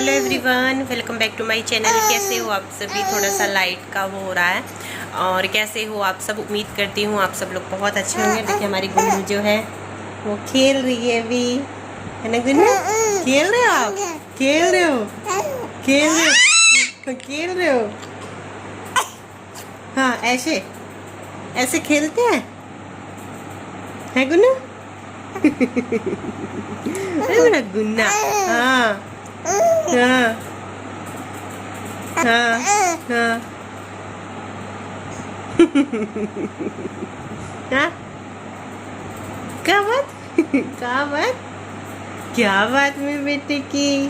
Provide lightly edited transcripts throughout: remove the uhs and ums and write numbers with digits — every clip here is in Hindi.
Hello everyone, welcome back to my channel. कैसे हो आप सभी? थोड़ा सा लाइट का वो हो रहा है। और कैसे हो आप सब? उम्मीद करती हूँ आप सब लोग बहुत अच्छे होंगे। देखिए हमारी गुन्नू जो है वो खेल रही है अभी, है ना गुन्नू? खेल रहे हो आप? खेल रहे हो? खेल रहे हो? खेल रहे हो? हाँ, ऐसे ऐसे खेलते हैं, है गुन्नू? अरे मेरा गुन्ना। हाँ हाँ हाँ हाँ। हाँ, क्या बात? क्या बात? क्या बात में बेटे की?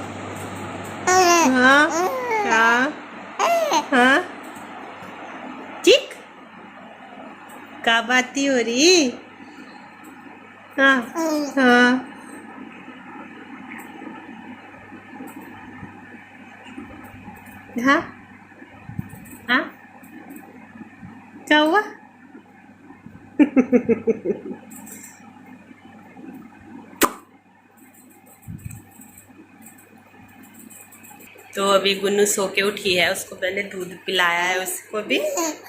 हाँ हाँ हाँ, ठीक। क्या बात ही हो रही? हाँ हाँ हाँ हाँ, क्या हुआ? तो अभी गुन्नू सो के उठी है, उसको पहले दूध पिलाया है उसको भी।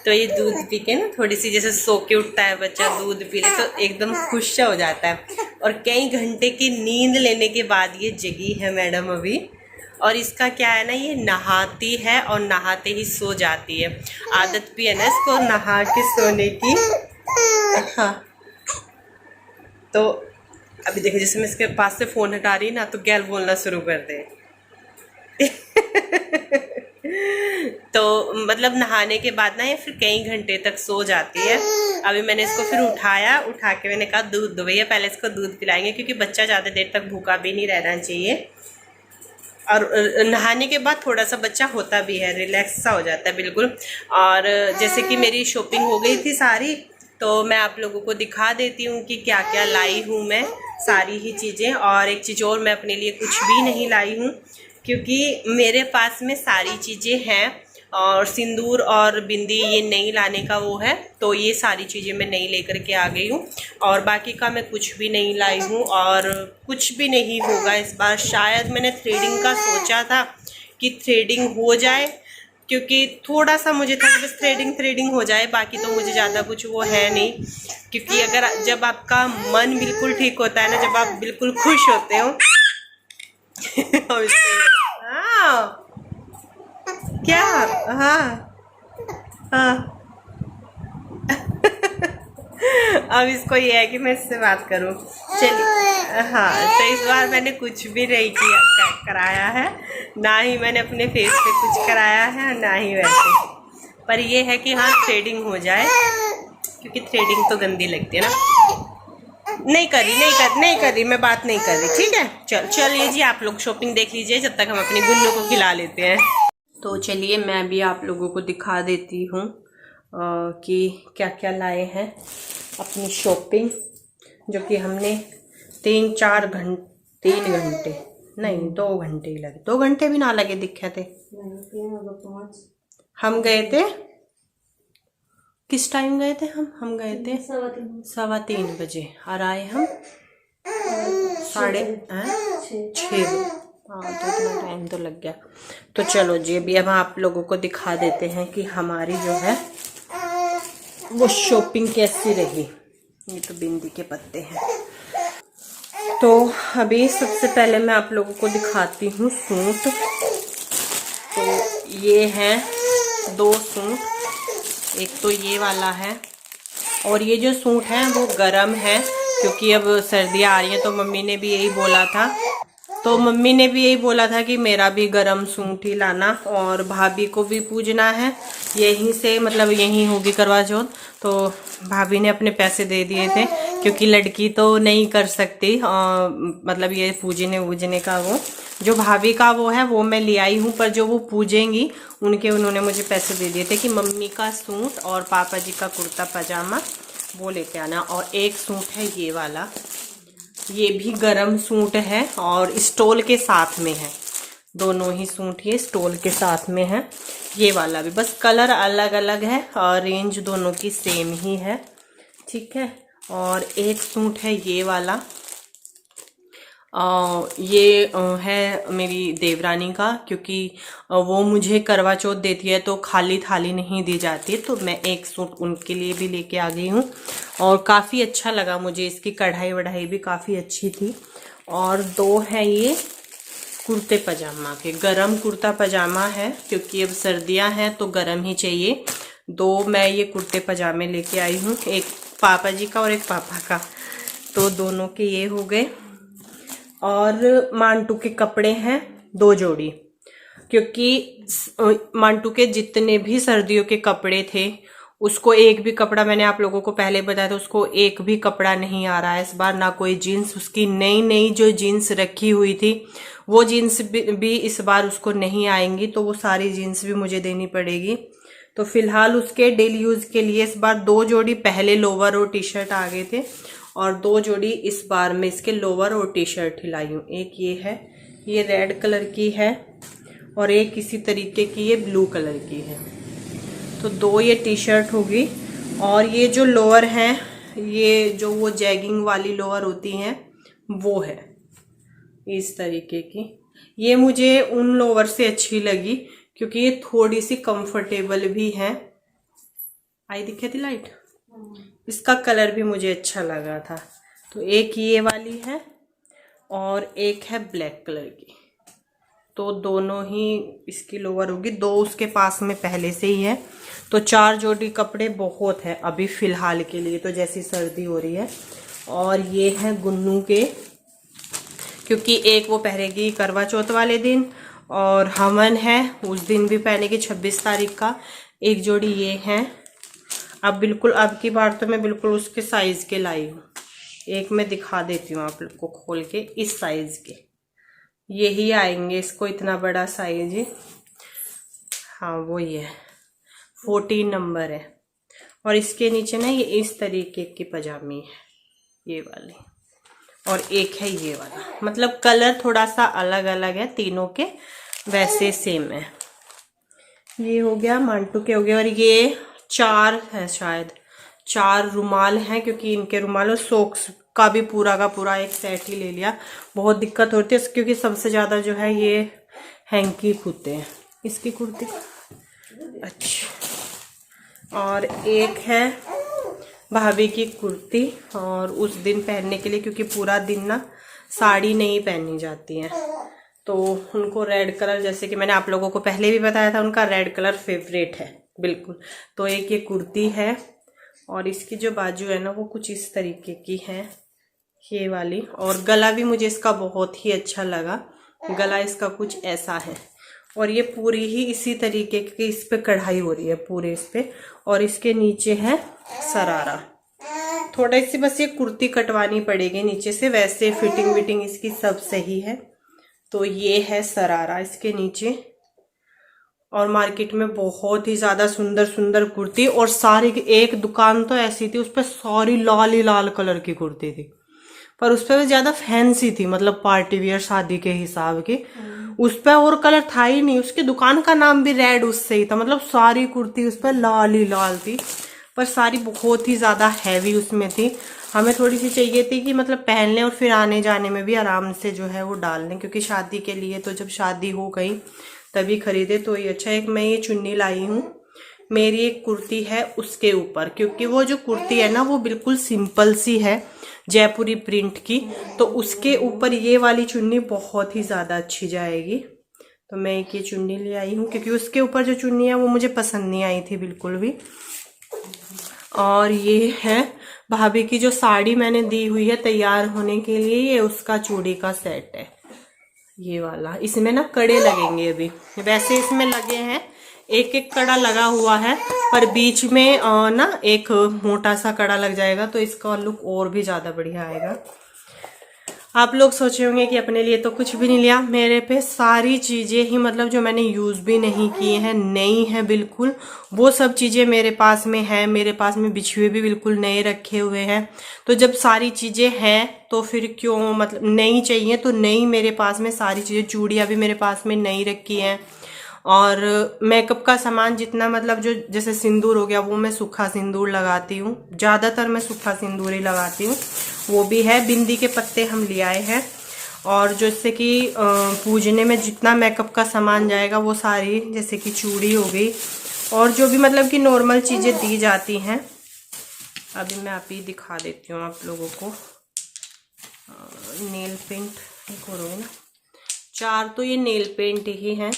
तो ये दूध पी के ना थोड़ी सी, जैसे सो के उठता है बच्चा, दूध पी ले तो एकदम खुश हो जाता है। और कई घंटे की नींद लेने के बाद ये जगी है मैडम अभी। और इसका क्या है ना, ये नहाती है और नहाते ही सो जाती है। आदत भी है ना इसको नहा के सोने की। हाँ, तो अभी देखो जैसे मैं इसके पास से फोन हटा रही ना तो गैल बोलना शुरू कर दे। तो मतलब नहाने के बाद ना ये फिर कई घंटे तक सो जाती है। अभी मैंने इसको फिर उठाया, उठा के मैंने कहा दूध दो भैया, पहले इसको दूध पिलाएंगे क्योंकि बच्चा ज़्यादा देर तक भूखा भी नहीं रहना चाहिए। और नहाने के बाद थोड़ा सा बच्चा होता भी है, रिलैक्स सा हो जाता है बिल्कुल। और जैसे कि मेरी शॉपिंग हो गई थी सारी, तो मैं आप लोगों को दिखा देती हूँ कि क्या क्या लाई हूँ मैं, सारी ही चीज़ें। और एक चीज़ और, मैं अपने लिए कुछ भी नहीं लाई हूँ क्योंकि मेरे पास में सारी चीज़ें हैं। और सिंदूर और बिंदी ये नहीं लाने का वो है, तो ये सारी चीज़ें मैं नहीं लेकर के आ गई हूँ। और बाकी का मैं कुछ भी नहीं लाई हूँ और कुछ भी नहीं होगा इस बार। शायद मैंने थ्रेडिंग का सोचा था कि थ्रेडिंग हो जाए, क्योंकि थोड़ा सा मुझे था कि बस थ्रेडिंग हो जाए, बाकी तो मुझे ज़्यादा कुछ वो है नहीं। क्योंकि अगर जब आपका मन बिल्कुल ठीक होता है ना, जब आप बिल्कुल खुश होते हो हाँ, क्या? हाँ हाँ। अब इसको ये है कि मैं इससे बात करूं। चलिए, हाँ, तो इस बार मैंने कुछ भी नहीं किया कराया है, ना ही मैंने अपने फेस पे कुछ कराया है, ना ही वैसे। पर ये है कि हाँ थ्रेडिंग हो जाए, क्योंकि थ्रेडिंग तो गंदी लगती है ना। नहीं कर रही, मैं बात नहीं कर रही, ठीक है। चलिए जी, आप लोग शॉपिंग देख लीजिए जब तक हम अपनी गुन्नू को खिला लेते हैं। तो चलिए मैं भी आप लोगों को दिखा देती हूँ कि क्या क्या लाए हैं अपनी शॉपिंग, जो कि हमने 3 घंटे नहीं 2 घंटे ही लगे। 2 घंटे भी ना लगे दिखे थे। हम गए थे, किस टाइम गए थे हम गए थे 3:15 बजे और आए हम 6:30। हाँ, तो इतना टाइम तो लग गया। तो चलो जी, अभी हम आप लोगों को दिखा देते हैं कि हमारी जो है वो शॉपिंग कैसी रही। ये तो बिंदी के पत्ते हैं। तो अभी सबसे पहले मैं आप लोगों को दिखाती हूँ सूट। तो ये हैं 2 सूट, एक तो ये वाला है, और ये जो सूट है वो गरम है क्योंकि अब सर्दियाँ आ रही हैं। तो मम्मी ने भी यही बोला था कि मेरा भी गरम सूट ही लाना, और भाभी को भी पूजना है यहीं से, मतलब यहीं होगी करवा चौथ। तो भाभी ने अपने पैसे दे दिए थे क्योंकि लड़की तो नहीं कर सकती, मतलब ये पूजने का वो जो भाभी का वो है वो मैं ले आई हूँ, पर जो वो पूजेंगी उन्होंने मुझे पैसे दे दिए थे कि मम्मी का सूट और पापा जी का कुर्ता पजामा वो लेते आना। और एक सूट है ये वाला, ये भी गरम सूट है और स्टोल के साथ में है। दोनों ही सूट ये स्टोल के साथ में है। ये वाला भी बस कलर अलग अलग है और रेंज दोनों की सेम ही है, ठीक है। और एक सूट है ये वाला, ये है मेरी देवरानी का, क्योंकि वो मुझे करवा चौथ देती है तो खाली थाली नहीं दी जाती, तो मैं एक सूट उनके लिए भी लेके आ गई हूँ। और काफ़ी अच्छा लगा मुझे, इसकी कढ़ाई वढ़ाई भी काफ़ी अच्छी थी। और 2 है ये कुर्ते पजामा के, गरम कुर्ता पजामा है क्योंकि अब सर्दियां हैं तो गरम ही चाहिए। 2 मैं ये कुर्ते पजामे लेके आई हूँ, एक पापा जी का और एक पापा का, तो दोनों के ये हो गए। और मांटू के कपड़े हैं 2 जोड़ी, क्योंकि मांटू के जितने भी सर्दियों के कपड़े थे उसको एक भी कपड़ा, मैंने आप लोगों को पहले बताया था, उसको एक भी कपड़ा नहीं आ रहा है इस बार, ना कोई जीन्स। उसकी नई नई जो जीन्स रखी हुई थी वो जीन्स भी इस बार उसको नहीं आएंगी, तो वो सारी जीन्स भी मुझे देनी पड़ेगी। तो फिलहाल उसके डेली यूज के लिए इस बार 2 जोड़ी पहले लोवर और टी शर्ट आ गए थे, और 2 जोड़ी इस बार मैं इसके लोवर और टी शर्ट ही लाई हूँ। एक ये है, ये रेड कलर की है, और एक इसी तरीके की ये ब्लू कलर की है। तो 2 ये टी शर्ट होगी। और ये जो लोअर हैं, ये जो वो जैगिंग वाली लोअर होती हैं वो है इस तरीके की। ये मुझे उन लोअर से अच्छी लगी क्योंकि ये थोड़ी सी कंफर्टेबल भी है। आई दिखे थी लाइट, इसका कलर भी मुझे अच्छा लगा था। तो एक ये वाली है और एक है ब्लैक कलर की, तो दोनों ही इसकी लोअर होगी। 2 उसके पास में पहले से ही है, तो 4 जोड़ी कपड़े बहुत है अभी फिलहाल के लिए, तो जैसी सर्दी हो रही है। और ये है गुन्नू के, क्योंकि एक वो पहनेगी करवा चौथ वाले दिन और हवन है उस दिन भी पहनेगी 26 तारीख का। एक जोड़ी ये है। अब बिल्कुल अब की बार तो मैं बिल्कुल उसके साइज के लाई हूँ। एक मैं दिखा देती हूँ आप लोग को खोल के, इस साइज के यही आएंगे, इसको इतना बड़ा साइज है, हाँ वो ही है, 14 नंबर है। और इसके नीचे ना ये इस तरीके की पजामी है ये वाली, और एक है ये वाला, मतलब कलर थोड़ा सा अलग अलग है, तीनों के वैसे सेम है। ये हो गया मांटू के हो गए। और ये 4 है, शायद 4 रुमाल हैं, क्योंकि इनके रुमाल और सॉक्स का भी पूरा का पूरा एक सेट ही ले लिया। बहुत दिक्कत होती है क्योंकि सबसे ज्यादा जो है ये हैंकी होते हैं इसकी कुर्ती। अच्छा, और एक है भाभी की कुर्ती, और उस दिन पहनने के लिए, क्योंकि पूरा दिन ना साड़ी नहीं पहनी जाती है, तो उनको रेड कलर, जैसे कि मैंने आप लोगों को पहले भी बताया था, उनका रेड कलर फेवरेट है बिल्कुल। तो एक ये कुर्ती है, और इसकी जो बाजू है ना वो कुछ इस तरीके की है ये वाली। और गला भी मुझे इसका बहुत ही अच्छा लगा, गला इसका कुछ ऐसा है, और ये पूरी ही इसी तरीके की इस पे कढ़ाई हो रही है पूरे इस पे। और इसके नीचे है सरारा, थोड़ा सी बस ये कुर्ती कटवानी पड़ेगी नीचे से, वैसे फिटिंग विटिंग इसकी सब सही है। तो ये है सरारा इसके नीचे। और मार्केट में बहुत ही ज्यादा सुंदर सुंदर कुर्ती, और सारी एक दुकान तो ऐसी थी उस पर सारी लाल ही लाल कलर की कुर्ती थी, पर उस पर ज्यादा फैंसी थी, मतलब पार्टी वियर शादी के हिसाब की। उस पर और कलर था ही नहीं, उसकी दुकान का नाम भी रेड उससे ही था, मतलब सारी कुर्ती उस पर लाल ही लाल थी, पर सारी बहुत ही ज्यादा हैवी उसमें थी। हमें थोड़ी सी चाहिए थी कि मतलब पहन लें और फिर आने जाने में भी आराम से जो है वो डाल लें, क्योंकि शादी के लिए तो जब शादी हो गई तभी खरीदे तो ये अच्छा। एक मैं ये चुन्नी लाई हूँ, मेरी एक कुर्ती है उसके ऊपर, क्योंकि वो जो कुर्ती है ना वो बिल्कुल सिंपल सी है जयपुरी प्रिंट की, तो उसके ऊपर ये वाली चुन्नी बहुत ही ज्यादा अच्छी जाएगी। तो मैं एक ये चुन्नी ले आई हूँ, क्योंकि उसके ऊपर जो चुन्नी है वो मुझे पसंद नहीं आई थी बिल्कुल भी। और ये है भाभी की जो साड़ी मैंने दी हुई है तैयार होने के लिए, ये उसका चूड़ी का सेट है ये वाला। इसमें ना कड़े लगेंगे अभी, वैसे इसमें लगे हैं एक एक कड़ा लगा हुआ है, पर बीच में ना एक मोटा सा कड़ा लग जाएगा तो इसका लुक और भी ज्यादा बढ़िया आएगा। आप लोग सोचे होंगे कि अपने लिए तो कुछ भी नहीं लिया, मेरे पे सारी चीजें ही, मतलब जो मैंने यूज भी नहीं किए हैं, नई है बिल्कुल, वो सब चीजें मेरे पास में है। मेरे पास में बिछुए भी बिल्कुल नए रखे हुए हैं। तो जब सारी चीजें हैं तो फिर क्यों, मतलब नई चाहिए तो नई मेरे पास में सारी चीजें। चूड़ियां भी मेरे पास में नई रखी हैं, और मेकअप का सामान जितना, मतलब जो जैसे सिंदूर हो गया वो मैं सूखा सिंदूर लगाती हूँ, ज्यादातर मैं सूखा सिंदूर ही लगाती हूँ, वो भी है। बिंदी के पत्ते हम ले आए हैं, और जैसे कि पूजने में जितना मेकअप का सामान जाएगा वो सारी, जैसे कि चूड़ी हो गई और जो भी मतलब कि नॉर्मल चीज़ें दी जाती हैं। अभी मैं आप ही दिखा देती हूँ आप लोगों को। नेल पेंट एक और होगी ना, 4 तो ये नेल पेंट ही हैं,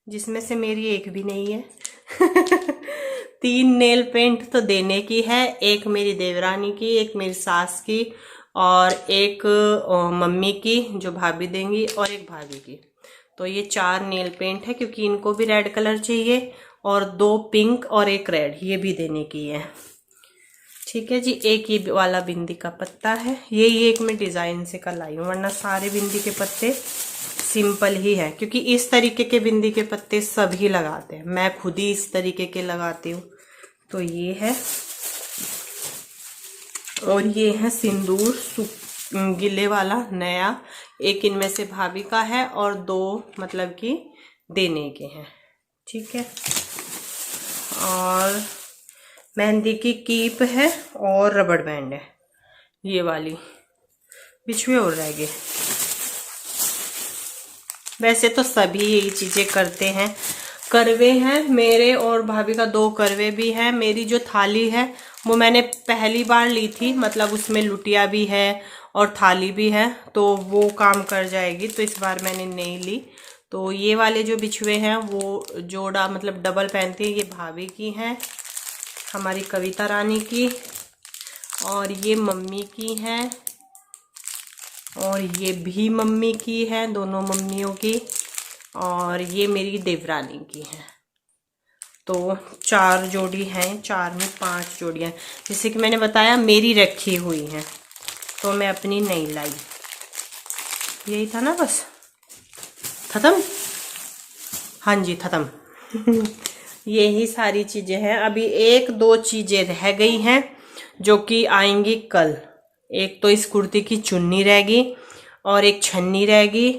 जिसमें से मेरी एक भी नहीं है। 3 नेल पेंट तो देने की है, एक मेरी देवरानी की, एक मेरी सास की और एक मम्मी की जो भाभी देंगी और एक भाभी की। तो ये 4 नेल पेंट है, क्योंकि इनको भी रेड कलर चाहिए और 2 पिंक और एक रेड, ये भी देने की है। ठीक है जी। एक ये वाला बिंदी का पत्ता है, ये एक मैं डिज़ाइन से कल लाई हूँ, वरना सारे बिंदी के पत्ते सिंपल ही है, क्योंकि इस तरीके के बिंदी के पत्ते सभी लगाते हैं, मैं खुद ही इस तरीके के लगाती हूँ। तो ये है, और ये है सिंदूर गीले वाला नया, एक इनमें से भाभी का है और 2 मतलब कि देने के हैं। ठीक है। और मेहंदी की कीप है और रबड़ बैंड है, ये वाली बिछुए और रह गए। वैसे तो सभी यही चीज़ें करते हैं। करवे हैं मेरे और भाभी का, 2 करवे भी हैं। मेरी जो थाली है वो मैंने पहली बार ली थी, मतलब उसमें लुटिया भी है और थाली भी है, तो वो काम कर जाएगी, तो इस बार मैंने नहीं ली। तो ये वाले जो बिछुए हैं वो जोड़ा मतलब डबल पहनती है, ये भाभी की हैं, हमारी कविता रानी की, और ये मम्मी की हैं, और ये भी मम्मी की है, दोनों मम्मियों की, और ये मेरी देवरानी की है। तो 4 जोड़ी हैं, 4 में 5 जोड़ियाँ, जैसे कि मैंने बताया मेरी रखी हुई हैं, तो मैं अपनी नहीं लाई। यही था ना, बस खत्म। हाँ जी खत्म। यही सारी चीज़ें हैं। अभी 1-2 चीज़ें रह गई हैं जो कि आएंगी कल। एक तो इस कुर्ती की चुन्नी रहेगी और एक छन्नी रहेगी,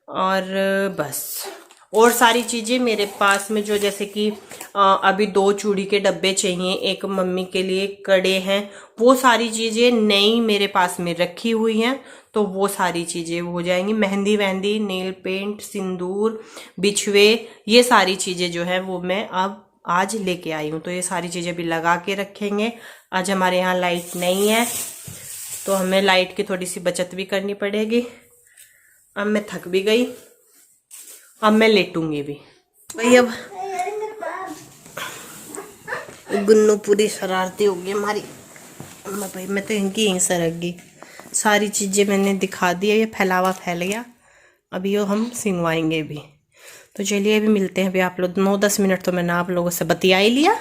और बस। और सारी चीज़ें मेरे पास में जो, जैसे कि अभी 2 चूड़ी के डब्बे चाहिए, एक मम्मी के लिए कड़े हैं, वो सारी चीज़ें नई मेरे पास में रखी हुई हैं, तो वो सारी चीज़ें हो जाएंगी। मेहंदी वहंदी, नेल पेंट, सिंदूर, बिछुए, ये सारी चीज़ें जो है वो मैं अब आज लेके आई हूँ। तो ये सारी चीज़ें भी लगा के रखेंगे। आज हमारे यहाँ लाइट नहीं है, तो हमें लाइट की थोड़ी सी बचत भी करनी पड़ेगी। अब मैं थक भी गई, अब मैं लेटूंगी भी भाई। अब गुन्नू पूरी शरारती हो गई हमारी। भाई मैं तो इनकी यहीं सरक गई। सारी चीज़ें मैंने दिखा दी है, ये फैलावा फैल गया, अभी ये हम सिंगवाएंगे भी। तो चलिए अभी मिलते हैं। अभी आप लोग 9-10 मिनट तो मैंने आप लोगों से बतिया ही लिया।